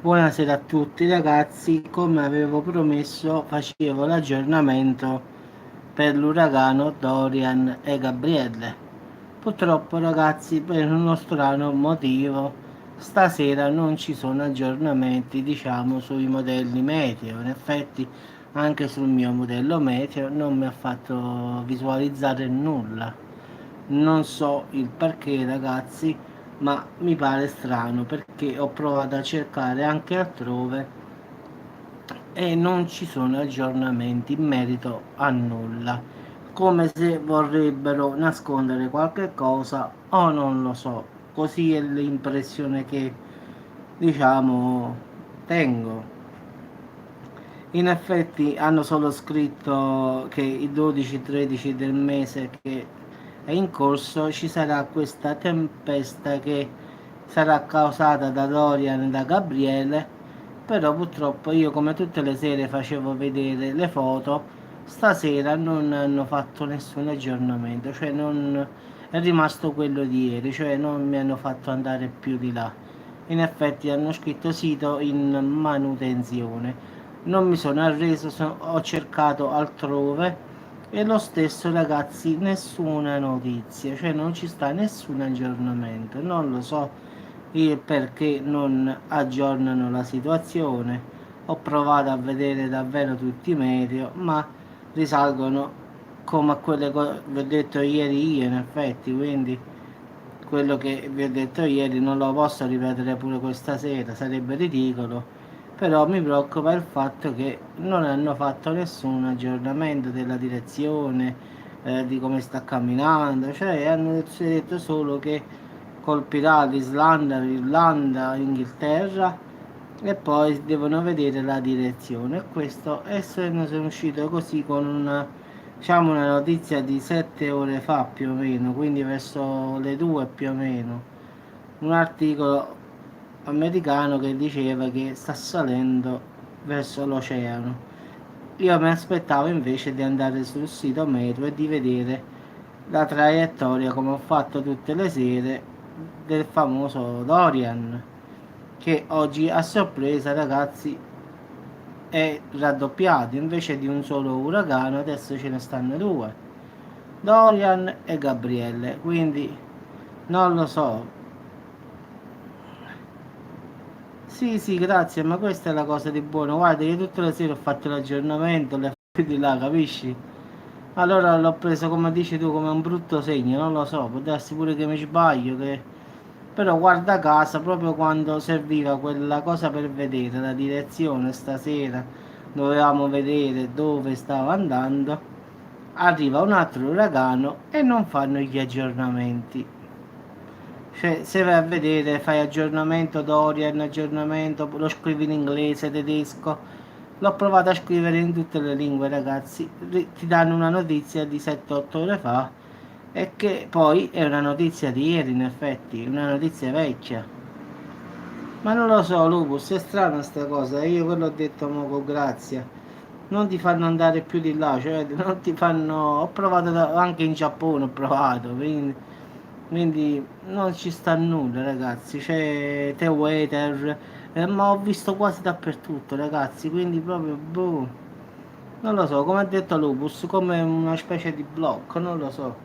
Buonasera a tutti ragazzi, come avevo promesso facevo l'aggiornamento per l'uragano Dorian e Gabrielle. Purtroppo ragazzi, per uno strano motivo, stasera non ci sono aggiornamenti, diciamo, sui modelli meteo. In effetti anche sul mio modello meteo non mi ha fatto visualizzare nulla. Non so il perché ragazzi, ma mi pare strano perché ho provato a cercare anche altrove e non ci sono aggiornamenti in merito a nulla, come se vorrebbero nascondere qualche cosa o non lo so. Così è l'impressione che, diciamo, tengo. In effetti hanno solo scritto che il 12-13 del mese che è in corso ci sarà questa tempesta che sarà causata da Dorian e da Gabriele, però purtroppo io come tutte le sere facevo vedere le foto, stasera non hanno fatto nessun aggiornamento, cioè non è rimasto quello di ieri, cioè non mi hanno fatto andare più di là. In effetti hanno scritto sito in manutenzione. Non mi sono arreso, ho cercato altrove e lo stesso ragazzi, nessuna notizia, cioè non ci sta nessun aggiornamento. Non lo so il perché non aggiornano la situazione. Ho provato a vedere davvero tutti i meteo, ma risalgono come a quelle che vi ho detto ieri io, in effetti, quindi quello che vi ho detto ieri non lo posso ripetere pure questa sera, sarebbe ridicolo. Però mi preoccupa il fatto che non hanno fatto nessun aggiornamento della direzione, di come sta camminando, cioè hanno detto solo che colpirà l'Islanda, l'Irlanda, l'Inghilterra e poi devono vedere la direzione. E questo essendo sono uscito così con una, diciamo, una notizia di 7 ore fa più o meno, quindi verso le 2 più o meno, un articolo americano che diceva che sta salendo verso l'oceano. Io mi aspettavo invece di andare sul sito meteo e di vedere la traiettoria come ho fatto tutte le sere del famoso Dorian, che oggi a sorpresa ragazzi è raddoppiato, invece di un solo uragano adesso ce ne stanno due, Dorian e Gabrielle, quindi non lo so. Sì, sì, grazie, ma questa è la cosa di buono. Guarda, io tutte le sere ho fatto l'aggiornamento, le f- di là, capisci? Allora l'ho preso come dici tu, come un brutto segno, non lo so, può darsi pure che mi sbaglio, che... Però guarda caso, proprio quando serviva quella cosa per vedere la direzione stasera, dovevamo vedere dove stava andando, arriva un altro uragano e non fanno gli aggiornamenti. Cioè, se vai a vedere, fai aggiornamento Dorian, aggiornamento, lo scrivi in inglese, tedesco. L'ho provato a scrivere in tutte le lingue, ragazzi. Ti danno una notizia di 7-8 ore fa e che poi è una notizia di ieri, in effetti, una notizia vecchia. Ma non lo so, Lupus, è strana sta cosa. Io quello ho detto mo con grazia. Non ti fanno andare più di là, cioè non ti fanno. Ho provato anche in Giappone, ho provato, quindi non ci sta nulla, ragazzi. C'è The Waiter, ma ho visto quasi dappertutto, ragazzi. Quindi proprio boh. Non lo so, come ha detto Lupus, come una specie di blocco, non lo so.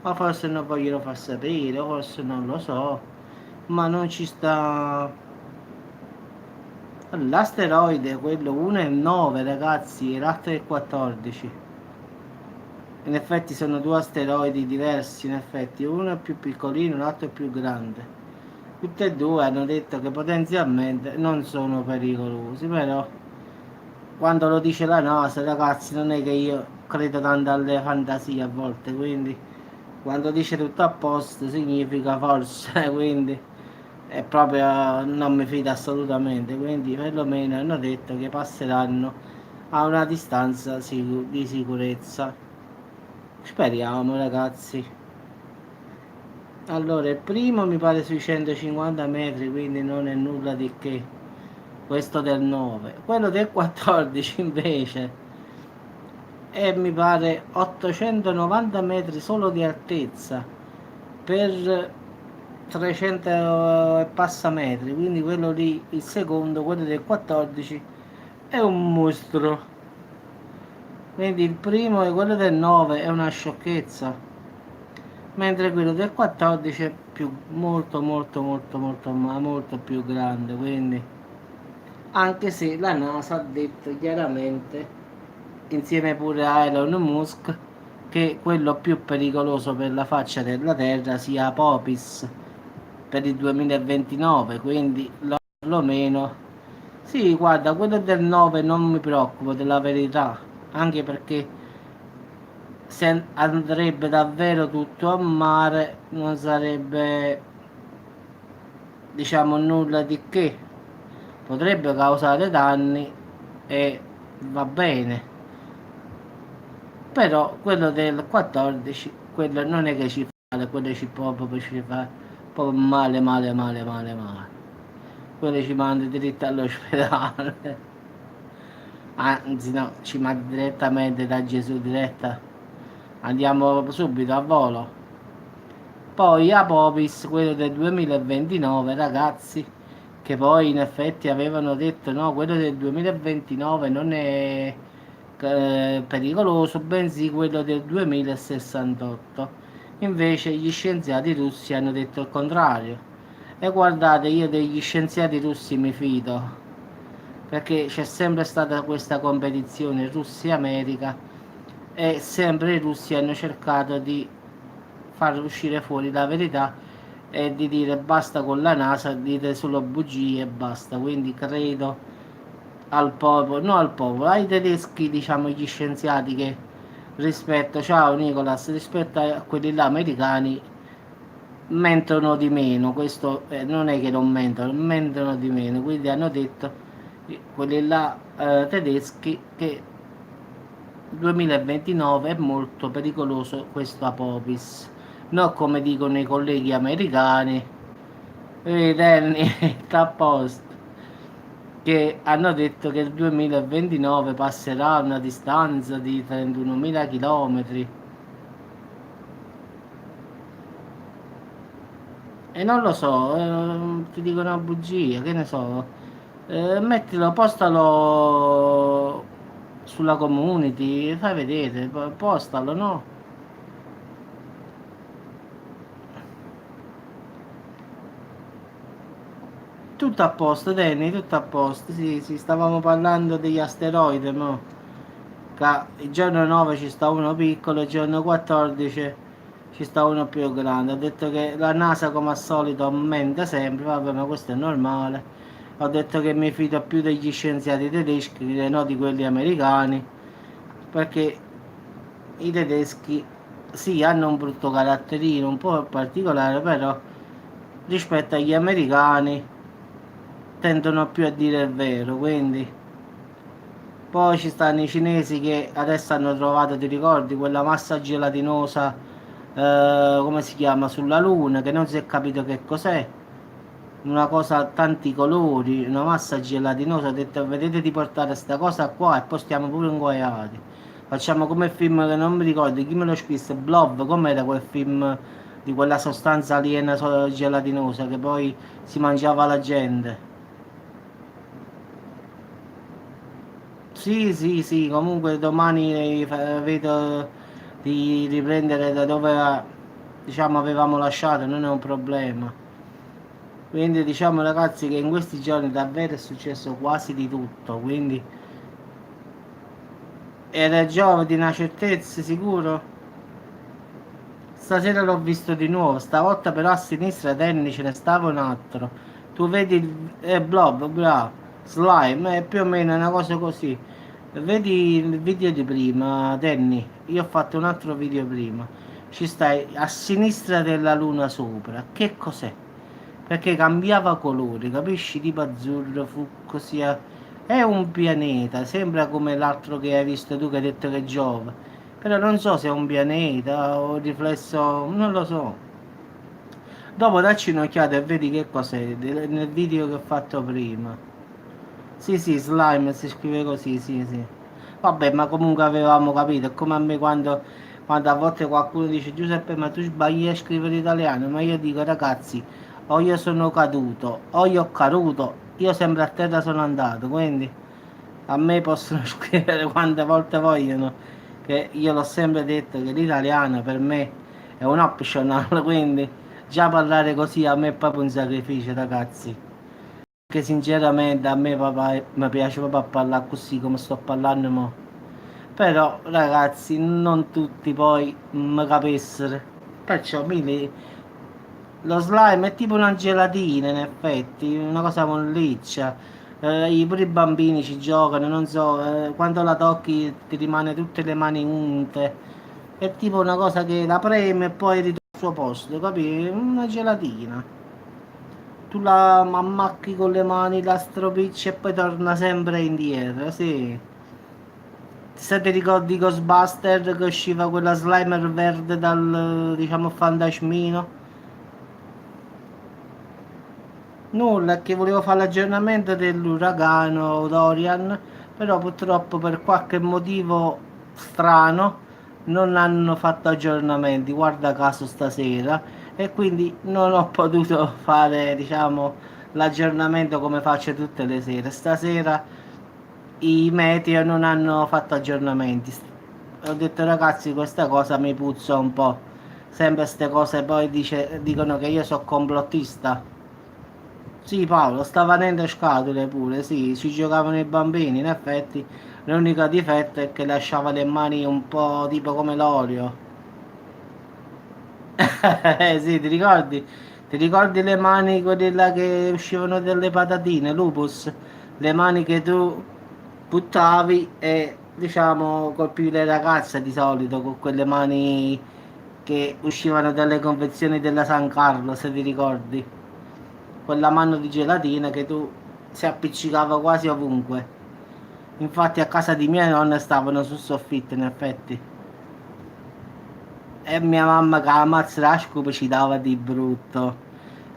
Ma forse non vogliono far sapere, forse non lo so. Ma non ci sta. L'asteroide, quello 1 e 9 ragazzi, e l'altro è 14. In effetti sono due asteroidi diversi, in effetti. Uno è più piccolino, l'altro è più grande. Tutti e due hanno detto che potenzialmente non sono pericolosi, però quando lo dice la NASA, ragazzi, non è che io credo tanto alle fantasie a volte, quindi quando dice tutto a posto significa forse, quindi è proprio non mi fido assolutamente, quindi perlomeno hanno detto che passeranno a una distanza di sicurezza. Speriamo ragazzi. Allora, il primo mi pare sui 150 metri, quindi non è nulla di che. Questo del 9. Quello del 14 invece è mi pare 890 metri solo di altezza per 300 e passa metri, quindi quello lì, il secondo, quello del 14, è un mostro. Quindi il primo e quello del 9 è una sciocchezza, mentre quello del 14 è più, molto molto molto molto ma molto più grande, quindi anche se la NASA ha detto chiaramente, insieme pure a Elon Musk, che quello più pericoloso per la faccia della Terra sia Apopis per il 2029, quindi perlomeno sì, guarda, quello del 9 non mi preoccupo della verità, anche perché se andrebbe davvero tutto a mare non sarebbe, diciamo, nulla di che, potrebbe causare danni e va bene, però quello del 14, quello non è che ci fa male, quello ci fa proprio male male male male male, quello ci manda diritto all'ospedale. Anzi no, ci manda direttamente da Gesù diretta, andiamo subito a volo. Poi Apopis, quello del 2029, ragazzi, che poi in effetti avevano detto no, quello del 2029 non è pericoloso, bensì quello del 2068. Invece gli scienziati russi hanno detto il contrario. E guardate, io degli scienziati russi mi fido, perché c'è sempre stata questa competizione Russia-America e sempre i russi hanno cercato di far uscire fuori la verità e di dire basta con la NASA, dite solo bugie e basta. Quindi credo al popolo, no al popolo, ai tedeschi, diciamo gli scienziati che rispetto, ciao Nicolas, rispetto a quelli là americani mentono di meno, questo non è che non mentono, mentono di meno, quindi hanno detto quelli là tedeschi che 2029 è molto pericoloso questo Apopis, non come dicono i colleghi americani, Danny, sta a posto, che hanno detto che il 2029 passerà a una distanza di 31.000 km. E non lo so, ti dico una bugia, che ne so. Mettilo, postalo sulla community, fai vedere, postalo, no? Tutto a posto, Danny, tutto a posto. Sì, sì, stavamo parlando degli asteroidi, mo. Il giorno 9 ci sta uno piccolo, il giorno 14 ci sta uno più grande. Ha detto che la NASA come al solito aumenta sempre, vabbè, ma questo è normale. Ho detto che mi fido più degli scienziati tedeschi che no di quelli americani, perché i tedeschi sì hanno un brutto caratterino un po' particolare, però rispetto agli americani tendono più a dire il vero, quindi poi ci stanno i cinesi che adesso hanno trovato, ti ricordi, quella massa gelatinosa, come si chiama, sulla Luna, che non si è capito che cos'è. Una cosa a tanti colori, una massa gelatinosa. Ho detto, vedete di portare sta cosa qua e poi stiamo pure inguaiati. Facciamo come il film che non mi ricordo, chi me lo scrisse, Blob, com'era quel film di quella sostanza aliena gelatinosa che poi si mangiava la gente. Sì, sì, sì, comunque domani vedo di riprendere da dove diciamo avevamo lasciato, non è un problema. Quindi diciamo ragazzi che in questi giorni davvero è successo quasi di tutto, quindi era già di una certezza sicuro. Stasera l'ho visto di nuovo, stavolta però a sinistra Danny ce ne stava un altro. Tu vedi il blob, bravo, slime, è più o meno una cosa così. Vedi il video di prima, Danny? Io ho fatto un altro video prima. Ci stai a sinistra della luna sopra. Che cos'è? Perché cambiava colore, capisci? Tipo azzurro, fucsia. È un pianeta, sembra come l'altro che hai visto tu che hai detto che è Giove. Però non so se è un pianeta o un riflesso, non lo so. Dopo dacci un'occhiata e vedi che cos'è nel video che ho fatto prima. Sì, sì, slime si scrive così, sì, sì. Vabbè, ma comunque avevamo capito, è come a me quando quando a volte qualcuno dice Giuseppe ma tu sbagli a scrivere italiano, ma io dico ragazzi, o io sono caduto, o io ho caduto, io sempre a terra sono andato, quindi a me possono scrivere quante volte vogliono, che io l'ho sempre detto che l'italiano per me è un optional, quindi già parlare così a me è proprio un sacrificio ragazzi. Che sinceramente a me papà, mi piace proprio a parlare così come sto parlando mo. Però ragazzi non tutti poi mi capissero. Perciò lo slime è tipo una gelatina in effetti, una cosa molliccia. Pure i bambini ci giocano, non so, quando la tocchi ti rimane tutte le mani unte. È tipo una cosa che la preme e poi ritorna al suo posto, capi? Una gelatina. Tu la ammacchi con le mani, la stropicci e poi torna sempre indietro, sì. Se ti ricordi Ghostbuster che usciva quella Slimer verde dal, diciamo, fantasmino? Nulla, è che volevo fare l'aggiornamento dell'uragano Dorian, però purtroppo per qualche motivo strano non hanno fatto aggiornamenti, guarda caso stasera, e quindi non ho potuto fare, diciamo, l'aggiornamento come faccio tutte le sere. Stasera i meteo non hanno fatto aggiornamenti. Ho detto ragazzi, questa cosa mi puzza un po'. Sempre queste cose poi dicono che io sono complottista. Sì, Paolo, stava nelle scatole pure, sì, ci giocavano i bambini, in effetti l'unico difetto è che lasciava le mani un po' tipo come l'olio. Sì, ti ricordi? Ti ricordi le mani quelle là che uscivano dalle patatine, Lupus? Le mani che tu buttavi e diciamo colpivi le ragazze di solito con quelle mani che uscivano dalle confezioni della San Carlo, se ti ricordi. Quella mano di gelatina che tu si appiccicava quasi ovunque. Infatti a casa di mia nonna stavano sul soffitto, in effetti. E mia mamma che la mazza la scopa ci dava di brutto.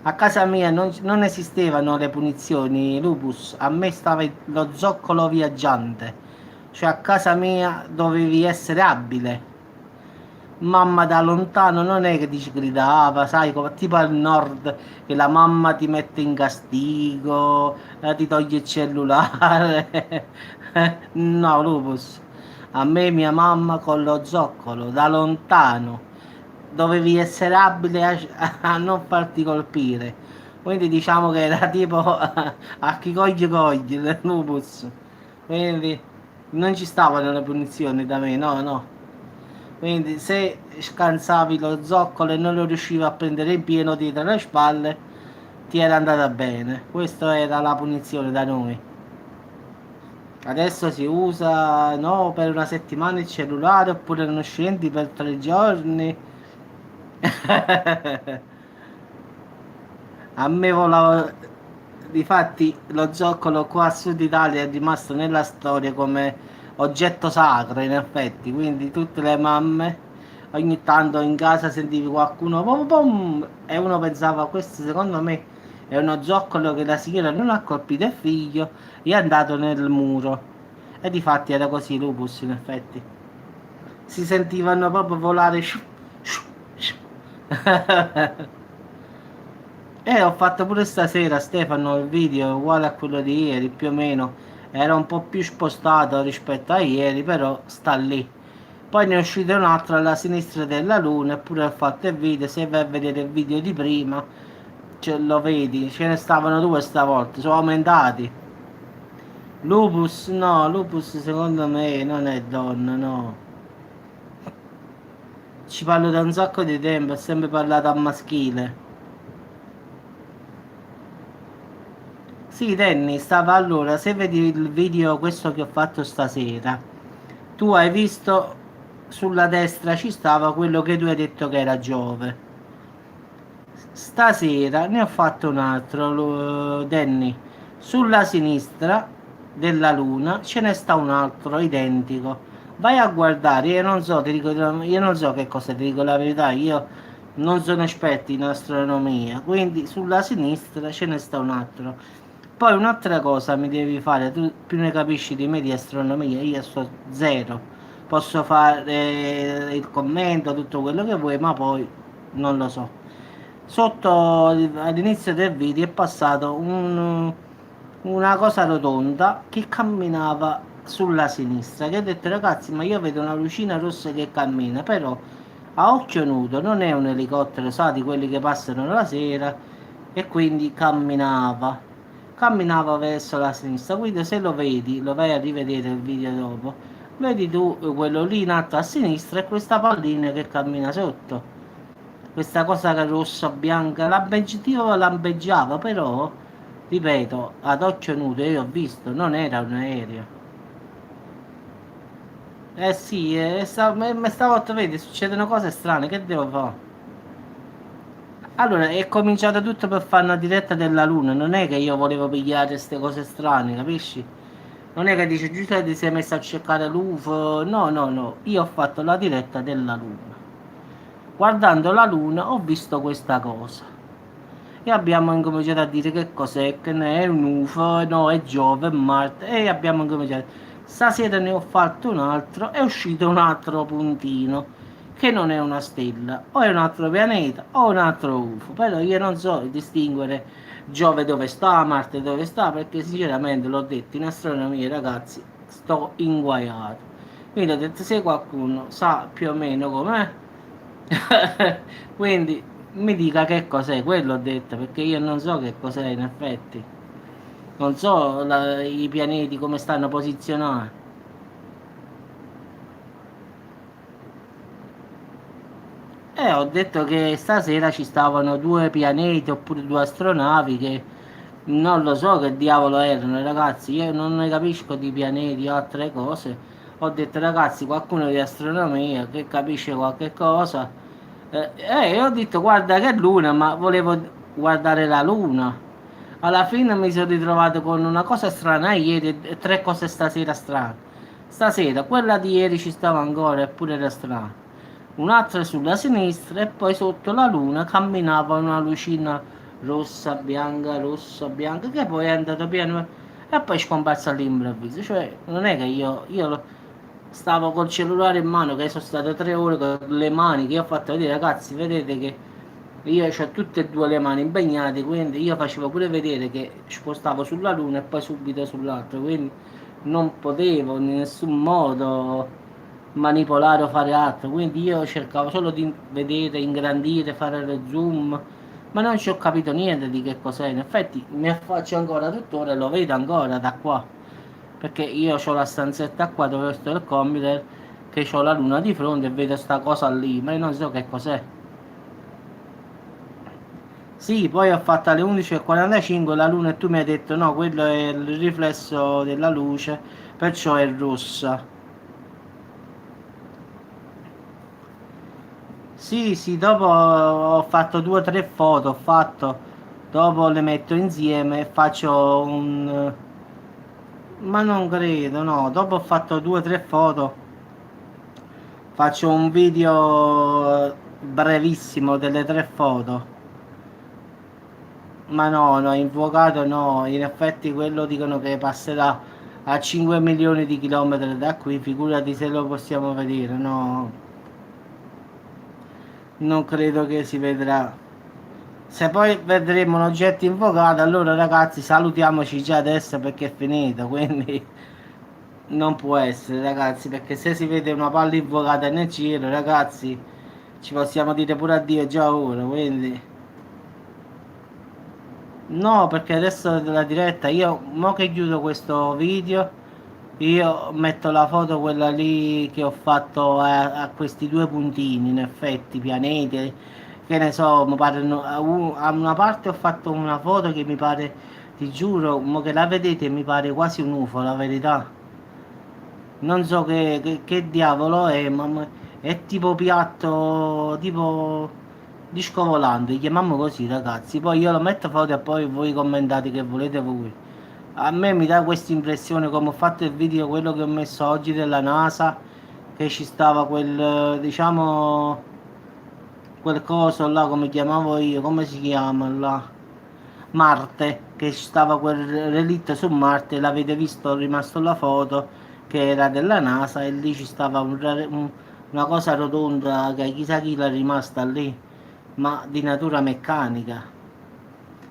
A casa mia non esistevano le punizioni, Lupus. A me stava lo zoccolo viaggiante. Cioè a casa mia dovevi essere abile. Mamma da lontano non è che ti ci gridava, sai, tipo al nord che la mamma ti mette in castigo, ti toglie il cellulare. No, Lupus. A me mia mamma con lo zoccolo da lontano dovevi essere abile a non farti colpire. Quindi diciamo che era tipo a chi coglie coglie, Lupus. Quindi non ci stavano le punizioni da me, no, no. Quindi se scansavi lo zoccolo e non lo riuscivi a prendere in pieno dietro le spalle, ti era andata bene. Questa era la punizione da noi. Adesso si usa, no, per una settimana il cellulare oppure non scendi per 3 giorni. A me volava. Difatti lo zoccolo qua a Sud Italia è rimasto nella storia come oggetto sacro in effetti, quindi tutte le mamme ogni tanto in casa sentivi qualcuno pom pom, e uno pensava questo secondo me è uno zoccolo che la signora non ha colpito il figlio e è andato nel muro. E difatti era così Lupus in effetti. Si sentivano proprio volare. Sciu, sciu, sciu. Ho fatto pure stasera, Stefano, il video uguale a quello di ieri, più o meno. Era un po' più spostato rispetto a ieri, però sta lì. Poi ne è uscito un altro alla sinistra della luna, eppure ho fatto il video. Se vai a vedere il video di prima, lo vedi, ce ne stavano due stavolta, sono aumentati. Lupus, no, Lupus secondo me non è donna, no. Ci parlo da un sacco di tempo, ho sempre parlato a maschile. Sì, Danny, stava allora, se vedi il video questo che ho fatto stasera, tu hai visto sulla destra ci stava quello che tu hai detto che era Giove. Stasera ne ho fatto un altro, Danny. Sulla sinistra della luna ce ne sta un altro identico. Vai a guardare, io non so, io non so che cosa ti dico la verità, io non sono esperto in astronomia, quindi sulla sinistra ce ne sta un altro. Poi un'altra cosa mi devi fare, tu più ne capisci di me di astronomia, io so zero. posso fare il commento, tutto quello che vuoi, ma poi non lo so. Sotto all'inizio del video è passato una cosa rotonda che camminava sulla sinistra, che ho detto ragazzi, ma io vedo una lucina rossa che cammina, però a occhio nudo non è un elicottero, sa, di quelli che passano la sera, e quindi camminava verso la sinistra. Quindi se lo vedi, lo vai a rivedere il video dopo, vedi tu quello lì in alto a sinistra e questa pallina che cammina sotto, questa cosa che rossa bianca lampeggiava, però ripeto, ad occhio nudo io ho visto, non era un aereo. Eh sì, stavolta vedi, succedono cose strane, che devo fare? Allora, è cominciato tutto per fare una diretta della Luna, non è che io volevo pigliare queste cose strane, capisci? Non è che dice, giusto, ti sei messo a cercare l'UFO, no, no, no, io ho fatto la diretta della Luna. Guardando la Luna ho visto questa cosa. E abbiamo incominciato a dire che cos'è, che ne è un UFO, no, è Giove, è Marte, e abbiamo incominciato. Stasera ne ho fatto un altro, è uscito un altro puntino, che non è una stella, o è un altro pianeta, o un altro UFO, però io non so distinguere Giove dove sta, Marte dove sta, perché sinceramente l'ho detto in astronomia, ragazzi, sto inguaiato. Quindi ho detto, se qualcuno sa più o meno com'è, quindi mi dica che cos'è, quello ho detto, perché io non so che cos'è in effetti. Non so i pianeti come stanno posizionati. Ho detto che stasera ci stavano due pianeti oppure due astronavi che non lo so che diavolo erano, ragazzi. Io non ne capisco di pianeti o altre cose. Ho detto, ragazzi, qualcuno di astronomia che capisce qualche cosa. Ho detto, guarda che luna, ma volevo guardare la luna. Alla fine mi sono ritrovato con una cosa strana ieri e tre cose stasera strane. Stasera, quella di ieri ci stava ancora, eppure era strana. Un'altra sulla sinistra e poi sotto la luna camminava una lucina rossa, bianca, che poi è andato piano e poi è scomparsa all'improvviso. Cioè, non è che stavo col cellulare in mano, che sono state 3 ore con le mani, che io ho fatto vedere, ragazzi, vedete che io ho tutte e due le mani impegnate, quindi io facevo pure vedere che spostavo sulla luna e poi subito sull'altra, quindi non potevo in nessun modo manipolare o fare altro, quindi io cercavo solo di vedere, ingrandire, fare lo zoom, ma non ci ho capito niente di che cos'è. In effetti mi affaccio ancora tuttora e lo vedo ancora da qua, perché io ho la stanzetta qua dove sto il computer, che ho la luna di fronte e vedo sta cosa lì, ma io non so che cos'è. Sì, poi ho fatto alle 11:45 la luna e tu mi hai detto no, quello è il riflesso della luce, perciò è rossa. Sì, sì, dopo ho fatto 2 o 3 foto, dopo le metto insieme e faccio ma non credo, no, dopo ho fatto 2 o 3 foto, faccio un video brevissimo delle 3 foto. Ma no, no, infuocato no, in effetti quello dicono che passerà a 5 milioni di chilometri da qui, figurati se lo possiamo vedere, no, non credo che si vedrà. Se poi vedremo un oggetto infuocato, allora ragazzi salutiamoci già adesso perché è finito, quindi non può essere ragazzi, perché se si vede una palla infuocata nel cielo, ragazzi, ci possiamo dire pure addio già ora, quindi... No, perché adesso della diretta, io mo che chiudo questo video, io metto la foto quella lì che ho fatto a questi due puntini, in effetti, pianeti, che ne so, mi pare, a una parte ho fatto una foto che mi pare, ti giuro, mo che la vedete mi pare quasi un UFO, la verità. Non so che diavolo è, è tipo piatto, tipo disco volante, chiamiamo così ragazzi. Poi io lo metto foto e poi voi commentate che volete voi. A me mi dà questa impressione, come ho fatto il video, quello che ho messo oggi della NASA, che ci stava quel, diciamo, quel coso là, come chiamavo io, come si chiama là? Marte, che ci stava quel relitto su Marte, l'avete visto, è rimasto la foto, che era della NASA, e lì ci stava una cosa rotonda che chissà chi l'è rimasta lì, ma di natura meccanica.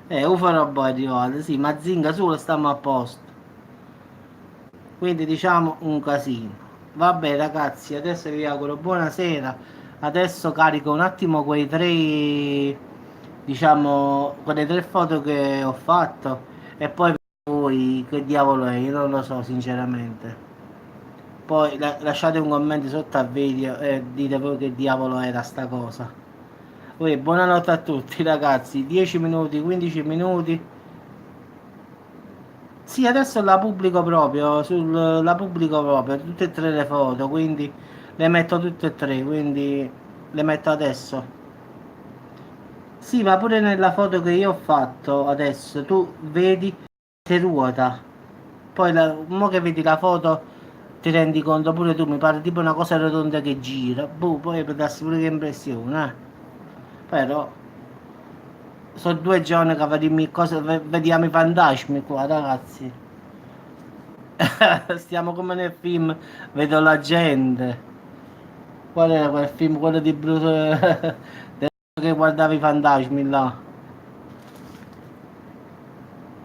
UFO robot è arrivato, sì, ma zinga solo stiamo a posto. Quindi diciamo un casino. Vabbè ragazzi, adesso vi auguro buonasera. Adesso carico un attimo quei tre, diciamo, quelle tre foto che ho fatto, e poi voi che diavolo è, io non lo so sinceramente. Poi lasciate un commento sotto al video e dite voi che diavolo era sta cosa. Poi buonanotte a tutti ragazzi, 10 minuti, 15 minuti. Sì, adesso la pubblico proprio, tutte e tre le foto, quindi le metto tutte e tre, quindi le metto adesso. Sì, ma pure nella foto che io ho fatto adesso, tu vedi che ruota. Poi, mo che vedi la foto, ti rendi conto pure tu, mi pare tipo una cosa rotonda che gira. Boh, poi per darsi pure che impressione, eh. Però, sono 2 giorni che vediamo, vediamo i fantasmi qua, ragazzi. Stiamo come nel film, vedo la gente. Qual era quel film, quello di Bruce, che guardava i fantasmi là?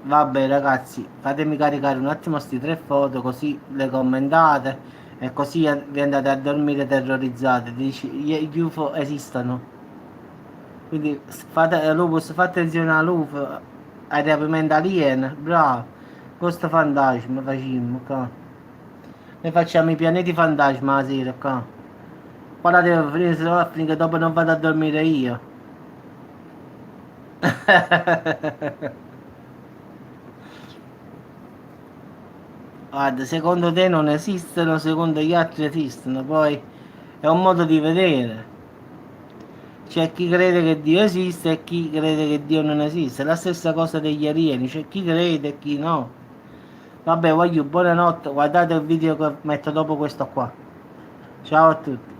Vabbè ragazzi, fatemi caricare un attimo queste tre foto, così le commentate e così vi andate a dormire terrorizzati. Dici, gli UFO esistono. Quindi fate, Lupus, fate attenzione all'UFO, ai rapimenti alien, bravo. Questo fantasma facciamo, qua. Noi facciamo i pianeti fantasma la sera, qua. Qua la devo finire, se no finché dopo non vado a dormire io. Guarda, secondo te non esistono, secondo gli altri esistono, poi è un modo di vedere. C'è chi crede che Dio esiste e chi crede che Dio non esiste. La stessa cosa degli alieni, c'è chi crede e chi no. Vabbè, voglio buonanotte, guardate il video che metto dopo questo qua. Ciao a tutti.